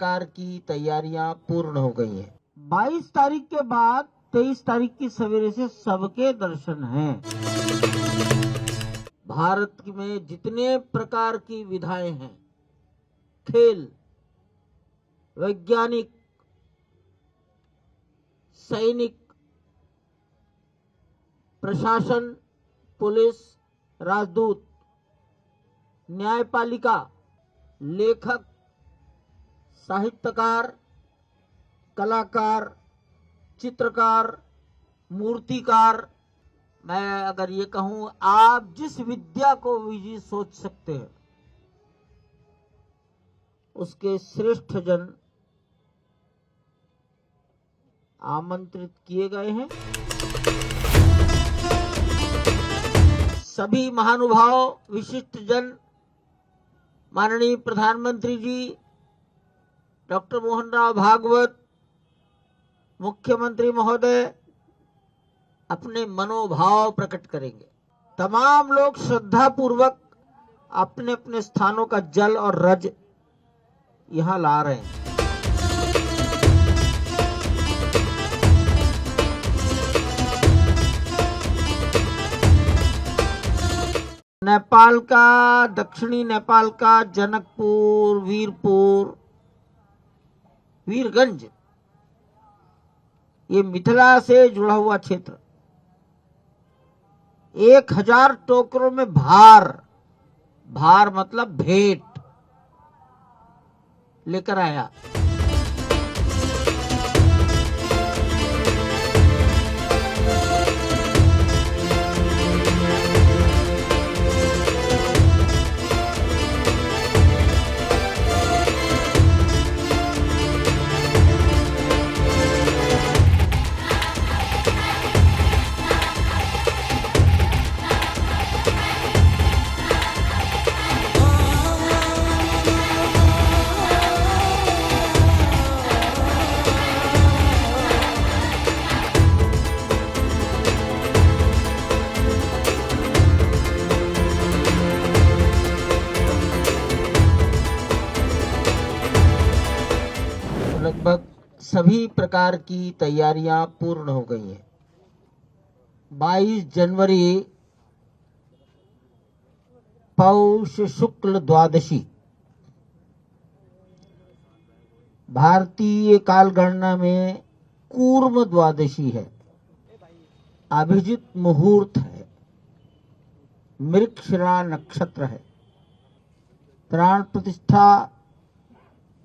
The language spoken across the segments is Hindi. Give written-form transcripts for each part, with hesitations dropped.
प्रकार की तैयारियां पूर्ण हो गई हैं। 22 तारीख के बाद 23 तारीख की सवेरे से सबके दर्शन हैं। भारत में जितने प्रकार की विधाएं हैं, खेल, वैज्ञानिक, सैनिक, प्रशासन, पुलिस, राजदूत, न्यायपालिका, लेखक, साहित्यकार, कलाकार, चित्रकार, मूर्तिकार, मैं अगर ये कहूं, आप जिस विद्या को भी सोच सकते हैं उसके श्रेष्ठ जन आमंत्रित किए गए हैं। सभी महानुभाव, विशिष्ट जन, माननीय प्रधानमंत्री जी डॉक्टर मोहन राव भागवत, मुख्यमंत्री महोदय अपने मनोभाव प्रकट करेंगे। तमाम लोग श्रद्धा पूर्वक अपने अपने स्थानों का जल और रज यहां ला रहे हैं। नेपाल का, दक्षिणी नेपाल का जनकपुर, वीरपुर, वीरगंज, ये मिथिला से जुड़ा हुआ क्षेत्र 1000 टोकरों में भार मतलब भेंट लेकर आया। लगभग सभी प्रकार की तैयारियां पूर्ण हो गई हैं। 22 जनवरी पौष शुक्ल द्वादशी भारतीय कालगणना में कूर्म द्वादशी है। अभिजित मुहूर्त है, मृगशिरा नक्षत्र है। प्राण प्रतिष्ठा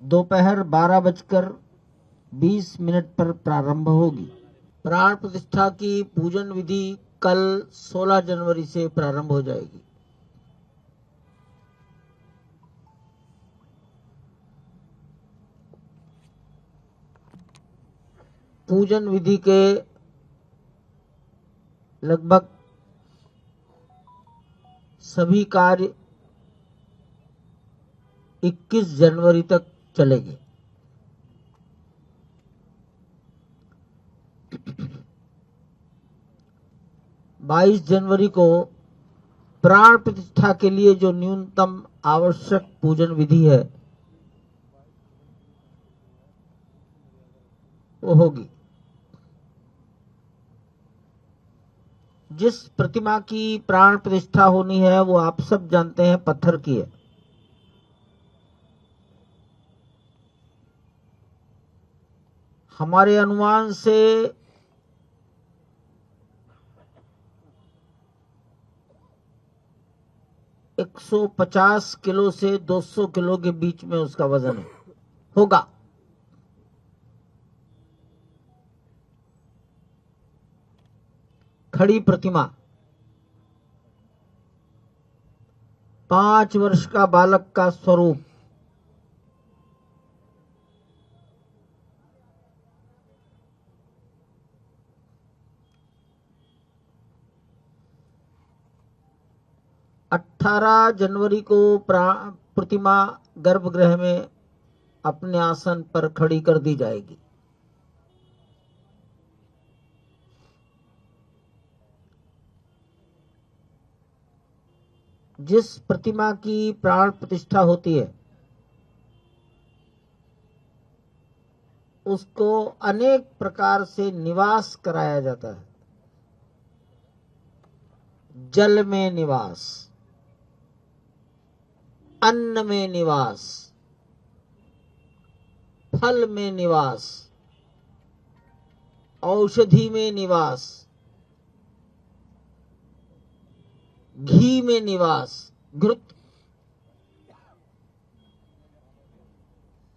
दोपहर 12:20 पर प्रारंभ होगी। प्राण प्रतिष्ठा की पूजन विधि कल 16 जनवरी से प्रारंभ हो जाएगी। पूजन विधि के लगभग सभी कार्य 21 जनवरी तक चलेंगे। बाईस जनवरी को प्राण प्रतिष्ठा के लिए जो न्यूनतम आवश्यक पूजन विधि है वो होगी। जिस प्रतिमा की प्राण प्रतिष्ठा होनी है वो आप सब जानते हैं, पत्थर की है। हमारे अनुमान से 150 किलो से 200 किलो के बीच में उसका वजन होगा। खड़ी प्रतिमा 5 वर्ष का बालक का स्वरूप, अठारह जनवरी को प्रतिमा गर्भगृह में अपने आसन पर खड़ी कर दी जाएगी। जिस प्रतिमा की प्राण प्रतिष्ठा होती है उसको अनेक प्रकार से निवास कराया जाता है। जल में निवास, अन्न में निवास, फल में निवास, औषधि में निवास, घी में निवास, घृत,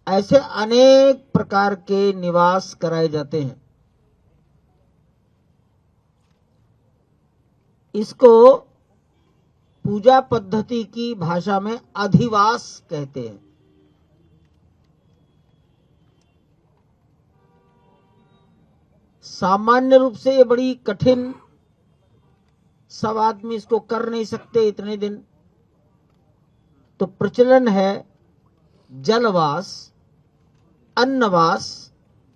ऐसे अनेक प्रकार के निवास कराए जाते हैं। इसको पूजा पद्धति की भाषा में अधिवास कहते हैं। सामान्य रूप से ये बड़ी कठिन, सब आदमी इसको कर नहीं सकते इतने दिन, तो प्रचलन है जलवास, अन्नवास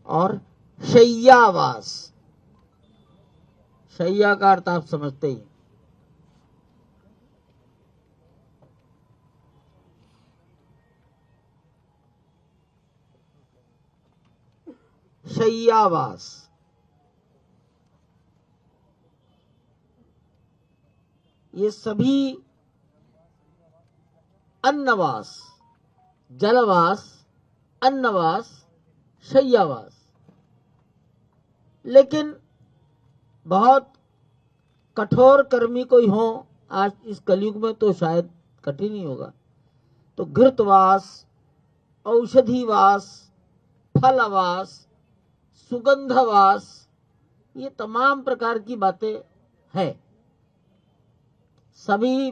और शय्यावास। शय्या का अर्थ आप समझते ही। शय्यावास, ये सभी अन्नवास, जलवास, अन्नवास, शय्यावास, लेकिन बहुत कठोर कर्मी कोई हो आज इस कलयुग में तो शायद कठिन ही होगा, तो घृतवास, औषधिवास, फलवास, सुगंधवास, ये तमाम प्रकार की बातें हैं। सभी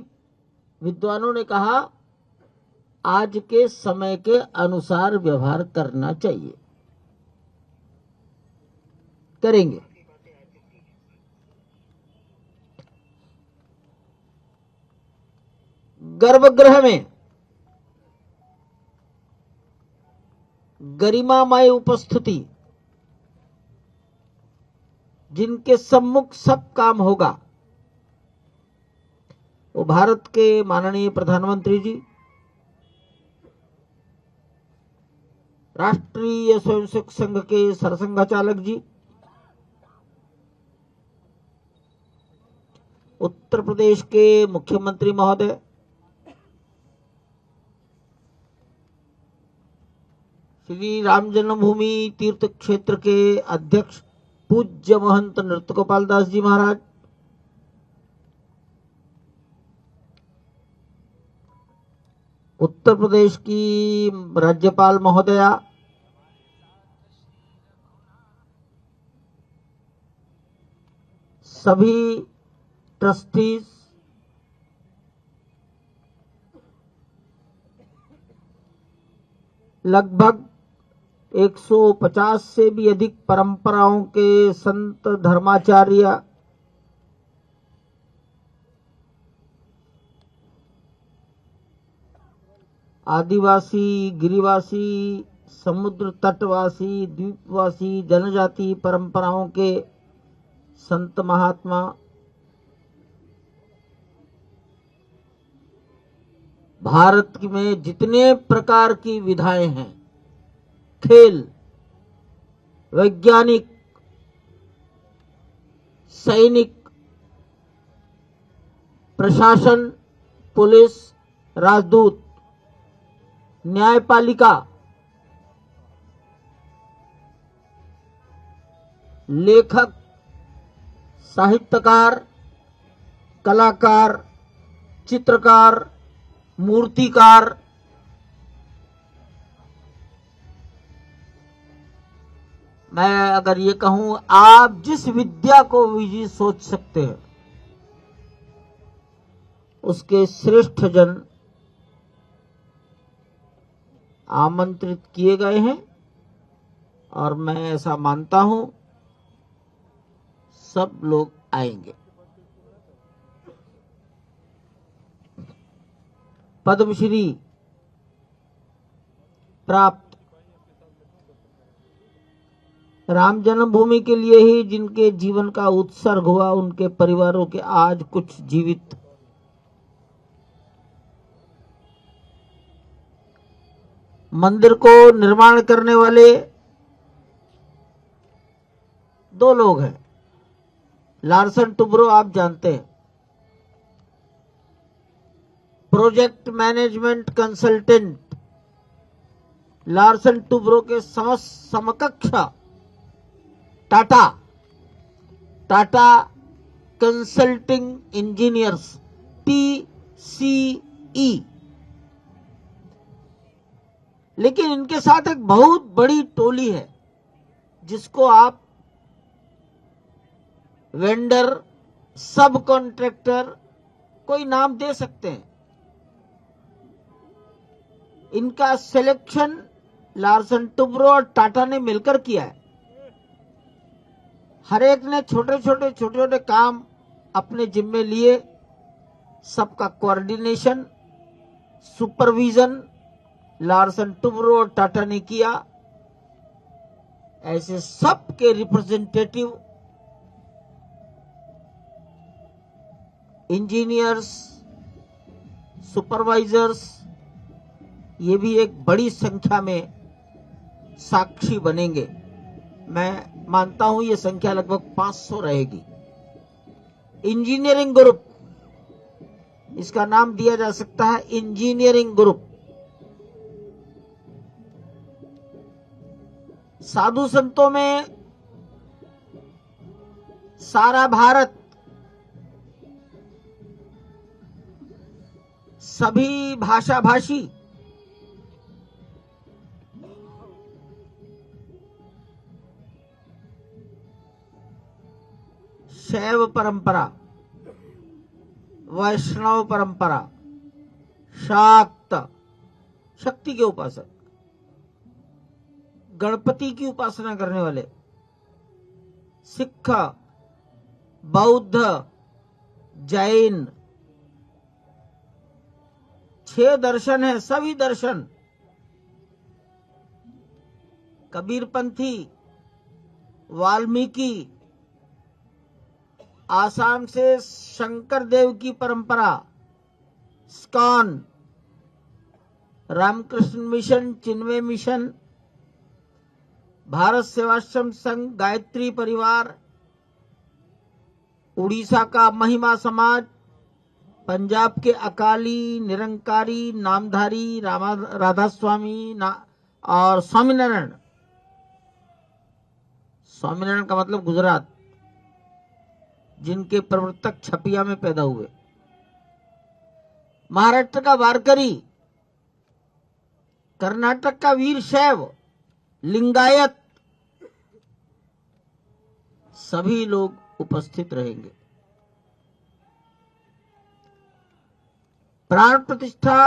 विद्वानों ने कहा आज के समय के अनुसार व्यवहार करना चाहिए, करेंगे। गर्भगृह में गरिमामय उपस्थिति, जिनके सम्मुख सब काम होगा, वो भारत के माननीय प्रधानमंत्री जी, राष्ट्रीय स्वयंसेवक संघ के सरसंघचालक जी, उत्तर प्रदेश के मुख्यमंत्री महोदय, श्री राम जन्मभूमि तीर्थ क्षेत्र के अध्यक्ष पूज्य महंत नृत्य गोपाल दास जी महाराज, उत्तर प्रदेश की राज्यपाल महोदया, सभी ट्रस्टीज, लगभग 150 से भी अधिक परंपराओं के संत, धर्माचार्य, आदिवासी, गिरिवासी, समुद्र तटवासी, द्वीपवासी, जनजाति परंपराओं के संत महात्मा, भारत में जितने प्रकार की विधाएं हैं, खेल, वैज्ञानिक, सैनिक, प्रशासन, पुलिस, राजदूत, न्यायपालिका, लेखक, साहित्यकार, कलाकार, चित्रकार, मूर्तिकार, मैं अगर ये कहूं, आप जिस विद्या को भी सोच सकते हैं उसके श्रेष्ठ जन आमंत्रित किए गए हैं, और मैं ऐसा मानता हूं सब लोग आएंगे। पद्मश्री प्राप्त राम जन्मभूमि के लिए ही जिनके जीवन का उत्सर्ग हुआ, उनके परिवारों के आज कुछ जीवित, मंदिर को निर्माण करने वाले दो लोग हैं। लार्सन टुब्रो आप जानते हैं, project management consultant. Larsen Toubro के समकक्ष टाटा कंसल्टिंग इंजीनियर्स, TCE। लेकिन इनके साथ एक बहुत बड़ी टोली है जिसको आप वेंडर, सब कॉन्ट्रैक्टर, कोई नाम दे सकते हैं। इनका सिलेक्शन लार्सन टुब्रो और टाटा ने मिलकर किया है। हर एक ने छोटे छोटे काम अपने जिम्मे लिए। सबका कोऑर्डिनेशन, सुपरविजन लार्सन टुब्रो और टाटा ने किया। ऐसे सबके रिप्रेजेंटेटिव, इंजीनियर्स, सुपरवाइजर्स, ये भी एक बड़ी संख्या में साक्षी बनेंगे। मैं मानता हूं ये संख्या लगभग 500 रहेगी। इंजीनियरिंग ग्रुप, इसका नाम दिया जा सकता है इंजीनियरिंग ग्रुप। साधु संतों में सारा भारत, सभी भाषा भाषी, शैव परंपरा, वैष्णव परंपरा, शाक्त, शक्ति के उपासक, गणपति की उपासना करने वाले, सिख, बौद्ध, जैन, 6 दर्शन है। सभी दर्शन, कबीरपंथी, वाल्मीकि, आसाम से शंकर देव की परंपरा, स्कॉन, रामकृष्ण मिशन, चिन्मय मिशन, भारत सेवाश्रम संघ, गायत्री परिवार, उड़ीसा का महिमा समाज, पंजाब के अकाली, निरंकारी, नामधारी, राधा स्वामी और स्वामीनारायण। स्वामीनारायण का मतलब गुजरात, जिनके प्रवर्तक छपिया में पैदा हुए। महाराष्ट्र का वारकरी, कर्नाटक का वीर शैव, लिंगायत, सभी लोग उपस्थित रहेंगे। प्राण प्रतिष्ठा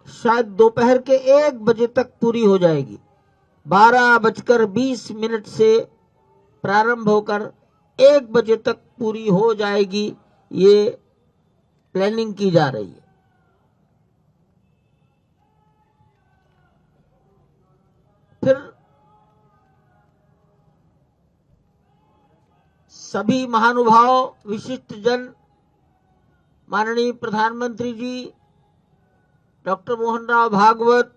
शायद दोपहर के 1 बजे तक पूरी हो जाएगी। 12:20 से प्रारंभ होकर 1 बजे तक पूरी हो जाएगी। ये प्लानिंग की जा रही है। फिर सभी महानुभाव, विशिष्ट जन, माननीय प्रधानमंत्री जी डॉक्टर मोहन राव भागवत,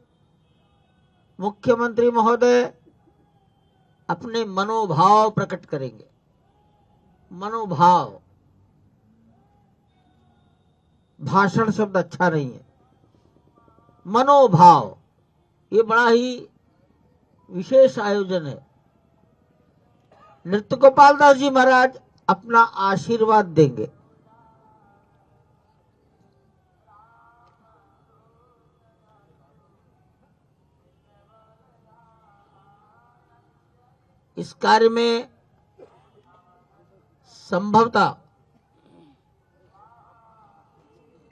मुख्यमंत्री महोदय अपने मनोभाव प्रकट करेंगे। मनोभाव, भाषण शब्द अच्छा नहीं है, मनोभाव, ये बड़ा ही विशेष आयोजन है। नृत्य गोपाल दास जी महाराज अपना आशीर्वाद देंगे। इस कार्य में संभवतः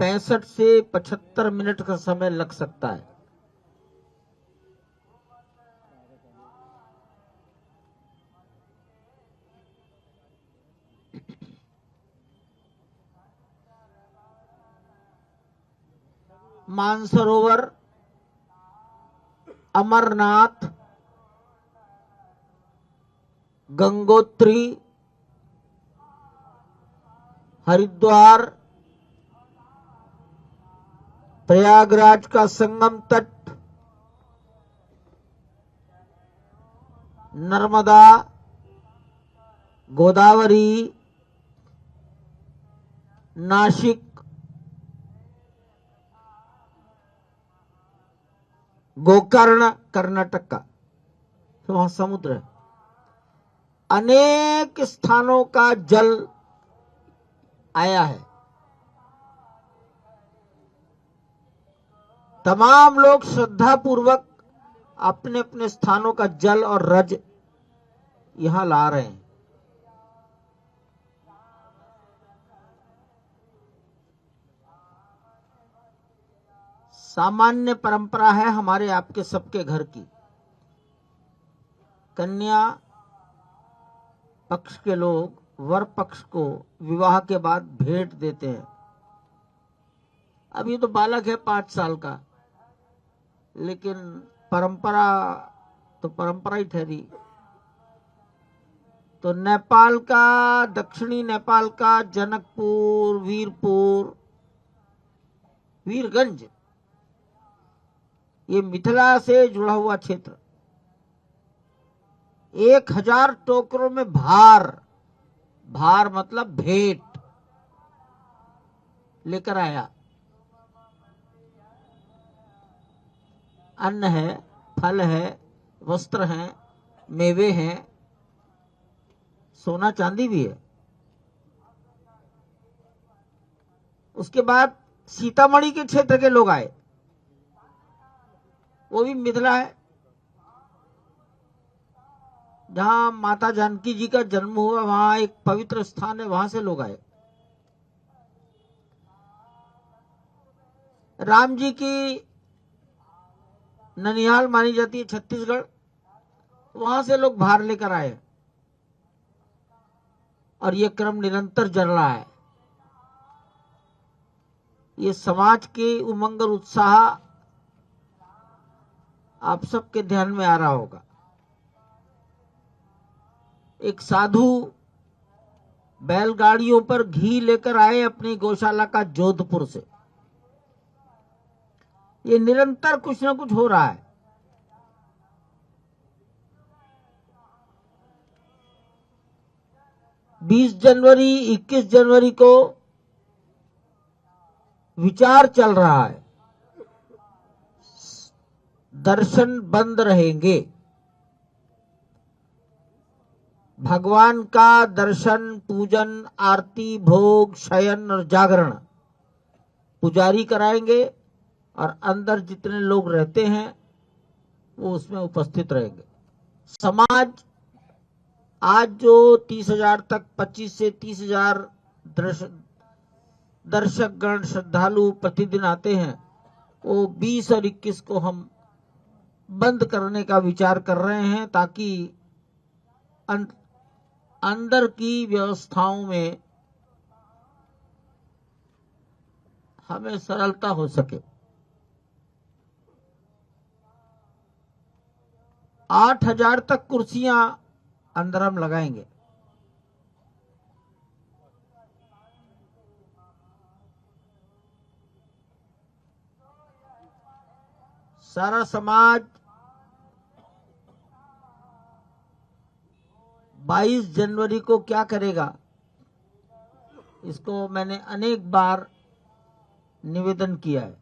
65 से 75 मिनट का समय लग सकता है। मानसरोवर, अमरनाथ, गंगोत्री, हरिद्वार, प्रयागराज का संगम तट, नर्मदा, गोदावरी, नासिक, गोकर्ण कर्नाटक का, तो वहां समुद्र है। अनेक स्थानों का जल आया है। तमाम लोग श्रद्धा पूर्वक अपने अपने स्थानों का जल और रज यहां ला रहे हैं। सामान्य परंपरा है हमारे आपके सबके घर की, कन्या पक्ष के लोग वर पक्ष को विवाह के बाद भेंट देते हैं। अब ये तो बालक है 5 साल का, लेकिन परंपरा तो परंपरा ही ठहरी। तो नेपाल का, दक्षिणी नेपाल का जनकपुर, वीरपुर, वीरगंज, ये मिथिला से जुड़ा हुआ क्षेत्र 1000 टोकरों में भार मतलब भेंट लेकर आया। अन्न है, फल है, वस्त्र हैं, मेवे हैं, सोना चांदी भी है। उसके बाद सीतामढ़ी के क्षेत्र के लोग आए, वो भी मिथिला है, जहां माता जानकी जी का जन्म हुआ, वहां एक पवित्र स्थान है, वहां से लोग आए। राम जी की ननिहाल मानी जाती है छत्तीसगढ़, वहां से लोग भार लेकर आए और ये क्रम निरंतर चल रहा है। ये समाज के उमंग और उत्साह आप सबके ध्यान में आ रहा होगा। एक साधु बैलगाड़ियों पर घी लेकर आए अपनी गौशाला का जोधपुर से। ये निरंतर कुछ ना कुछ हो रहा है। बीस जनवरी 21 जनवरी को विचार चल रहा है, दर्शन बंद रहेंगे। भगवान का दर्शन, पूजन, आरती, भोग, शयन और जागरण पुजारी कराएंगे और अंदर जितने लोग रहते हैं वो उसमें उपस्थित रहेंगे। समाज आज जो 30,000 तक 25 से 30,000 दर्शक गण श्रद्धालु प्रतिदिन आते हैं, वो 20 और 21 को हम बंद करने का विचार कर रहे हैं, ताकि अंदर की व्यवस्थाओं में हमें सरलता हो सके। 8,000 तक कुर्सियां अंदर हम लगाएंगे। सारा समाज 22 जनवरी को क्या करेगा, इसको मैंने अनेक बार निवेदन किया है।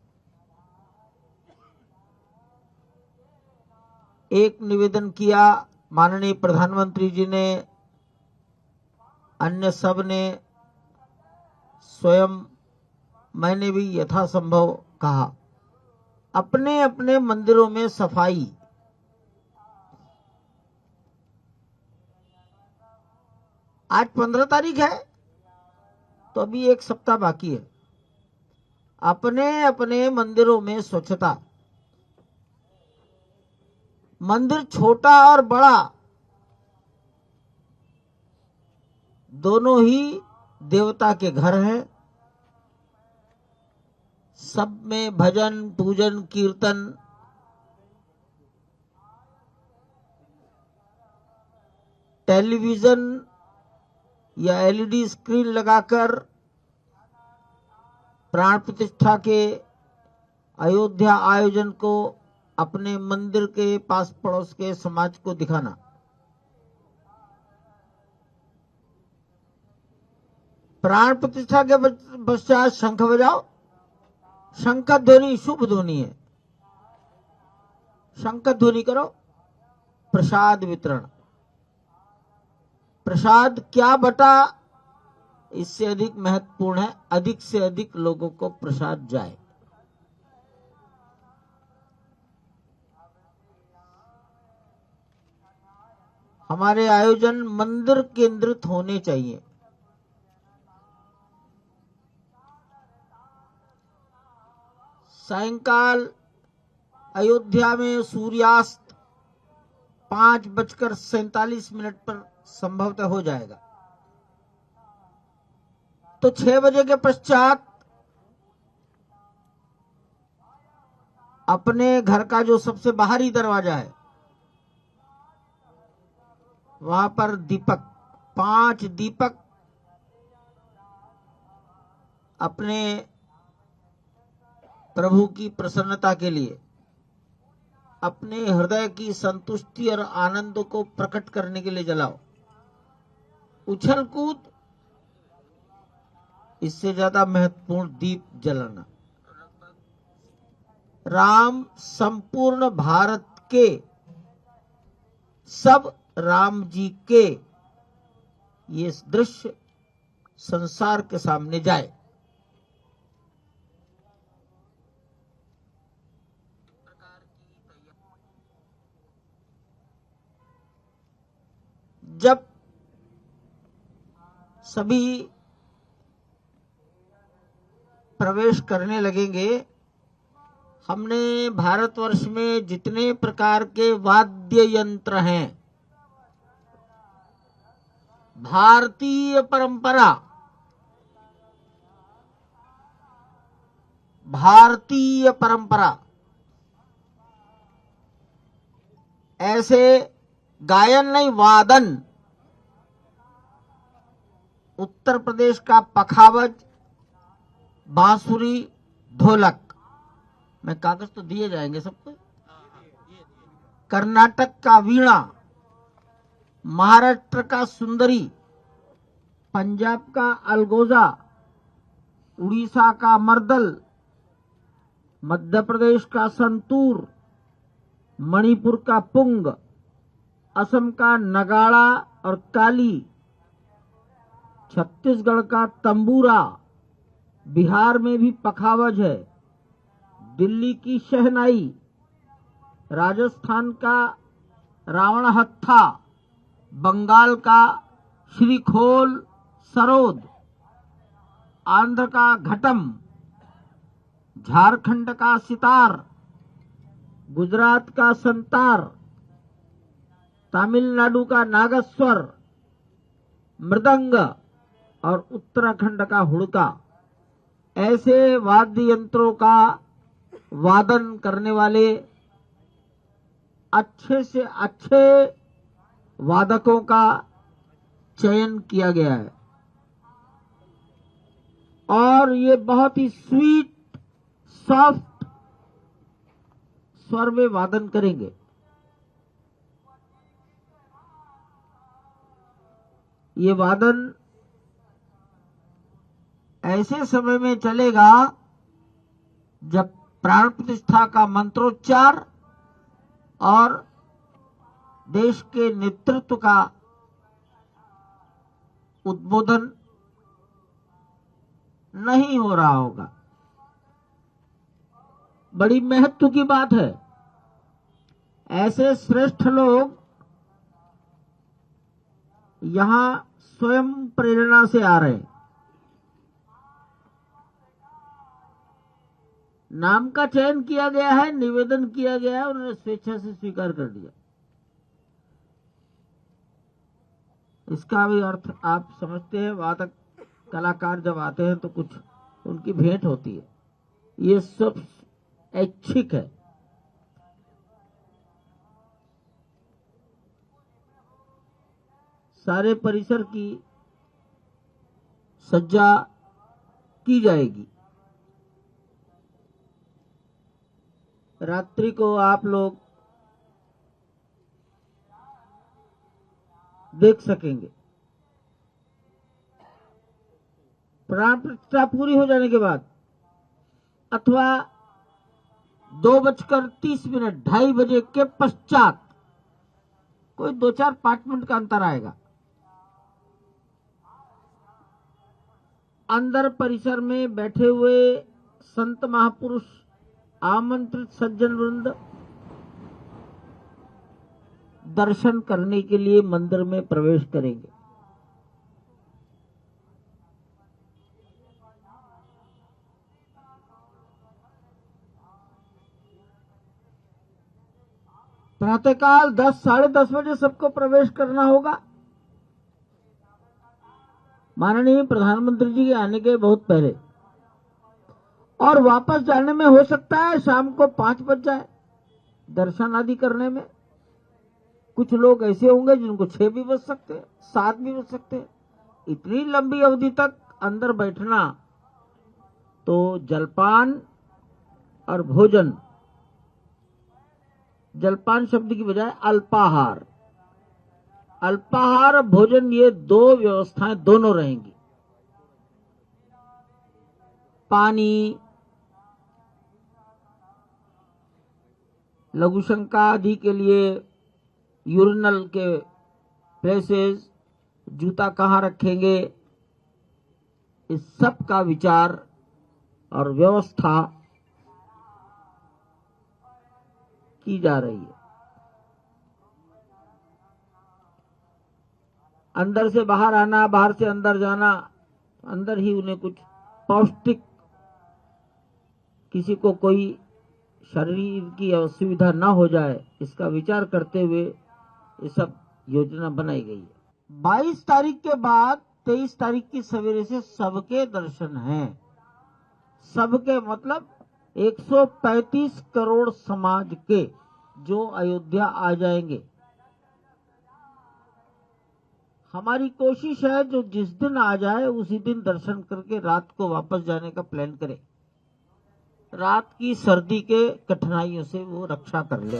एक निवेदन किया माननीय प्रधानमंत्री जी ने, अन्य सब ने, स्वयं मैंने भी यथासंभव कहा, अपने अपने मंदिरों में सफाई। आज 15 तारीख है, तो अभी 1 सप्ताह बाकी है। अपने अपने मंदिरों में स्वच्छता। मंदिर छोटा और बड़ा दोनों ही देवता के घर हैं। सब में भजन, पूजन, कीर्तन, टेलीविजन या एलईडी स्क्रीन लगाकर प्राण प्रतिष्ठा के अयोध्या आयोजन को अपने मंदिर के पास पड़ोस के समाज को दिखाना, प्राण प्रतिष्ठा के पश्चात शंख बजाओ। शंख ध्वनि शुभ ध्वनि है, शंख ध्वनि करो। प्रसाद वितरण, प्रसाद क्या बटा, इससे अधिक महत्वपूर्ण है अधिक से अधिक लोगों को प्रसाद जाए। हमारे आयोजन मंदिर केंद्रित होने चाहिए। सायंकाल अयोध्या में सूर्यास्त 5:47 पर संभवतः हो जाएगा, तो 6 बजे के पश्चात अपने घर का जो सबसे बाहरी दरवाजा है वहां पर दीपक, 5 दीपक अपने प्रभु की प्रसन्नता के लिए, अपने हृदय की संतुष्टि और आनंद को प्रकट करने के लिए जलाओ। उछल कूद इससे ज्यादा महत्वपूर्ण दीप जलाना। राम संपूर्ण भारत के, सब राम जी के ये दृश्य संसार के सामने जाए। जब सभी प्रवेश करने लगेंगे, हमने भारतवर्ष में जितने प्रकार के वाद्य यंत्र हैं, भारतीय परंपरा, भारतीय परंपरा ऐसे गायन नहीं, वादन। उत्तर प्रदेश का पखावज, बांसुरी, ढोलक, मैं कागज तो दिए जाएंगे सबको। कर्नाटक का वीणा, महाराष्ट्र का सुंदरी, पंजाब का अलगोजा, उड़ीसा का मर्दल, मध्य प्रदेश का संतूर, मणिपुर का पुंग, असम का नगाड़ा और काली, छत्तीसगढ़ का तंबूरा, बिहार में भी पखावज है, दिल्ली की शहनाई, राजस्थान का रावण हत्था, बंगाल का श्रीखोल सरोद, आंध्र का घटम, झारखंड का सितार, गुजरात का संतार, तमिलनाडु का नागस्वर, मृदंग और उत्तराखंड का हुड़का, ऐसे वाद्य यंत्रों का वादन करने वाले अच्छे से अच्छे वादकों का चयन किया गया है। और ये बहुत ही स्वीट सॉफ्ट स्वर में वादन करेंगे। ये वादन ऐसे समय में चलेगा जब प्राण प्रतिष्ठा का मंत्रोच्चार और देश के नेतृत्व का उद्बोधन नहीं हो रहा होगा। बड़ी महत्व की बात है, ऐसे श्रेष्ठ लोग यहां स्वयं प्रेरणा से आ रहे हैं। नाम का चयन किया गया है, निवेदन किया गया है, उन्होंने स्वेच्छा से स्वीकार कर दिया। इसका भी अर्थ आप समझते हैं, वादक कलाकार जब आते हैं तो कुछ उनकी भेंट होती है, ये सब ऐच्छिक है। सारे परिसर की सज्जा की जाएगी। रात्रि को आप लोग देख सकेंगे। प्राण प्रतिष्ठा पूरी हो जाने के बाद अथवा 2:30 2:30 बजे के पश्चात कोई 2-4-5 मिनट का अंतर आएगा। अंदर परिसर में बैठे हुए संत महापुरुष, आमंत्रित सज्जन वृंद दर्शन करने के लिए मंदिर में प्रवेश करेंगे। प्रातःकाल 10 साढ़े 10 बजे सबको प्रवेश करना होगा। माननीय प्रधानमंत्री जी के आने के बहुत पहले, और वापस जाने में हो सकता है शाम को 5 बज जाए दर्शन आदि करने में। कुछ लोग ऐसे होंगे जिनको 6 भी बज सकते हैं, 7 भी बज सकते हैं। इतनी लंबी अवधि तक अंदर बैठना, तो जलपान और भोजन, जलपान शब्द की बजाय अल्पाहार, अल्पाहार और भोजन, ये 2 व्यवस्थाएं दोनों रहेंगी। पानी, लघुशंका आदि के लिए यूरिनल के प्लेसेस, जूता कहाँ रखेंगे, इस सब का विचार और व्यवस्था की जा रही है। अंदर से बाहर आना, बाहर से अंदर जाना, अंदर ही उन्हें कुछ पौष्टिक, किसी को कोई शरीर की असुविधा ना हो जाए, इसका विचार करते हुए ये सब योजना बनाई गई है। 22 तारीख के बाद 23 तारीख की सवेरे से सबके दर्शन हैं। सबके मतलब 135 करोड़ समाज के जो अयोध्या आ जाएंगे। हमारी कोशिश है जो जिस दिन आ जाए उसी दिन दर्शन करके रात को वापस जाने का प्लान करें। रात की सर्दी के कठिनाइयों से वो रक्षा कर ले।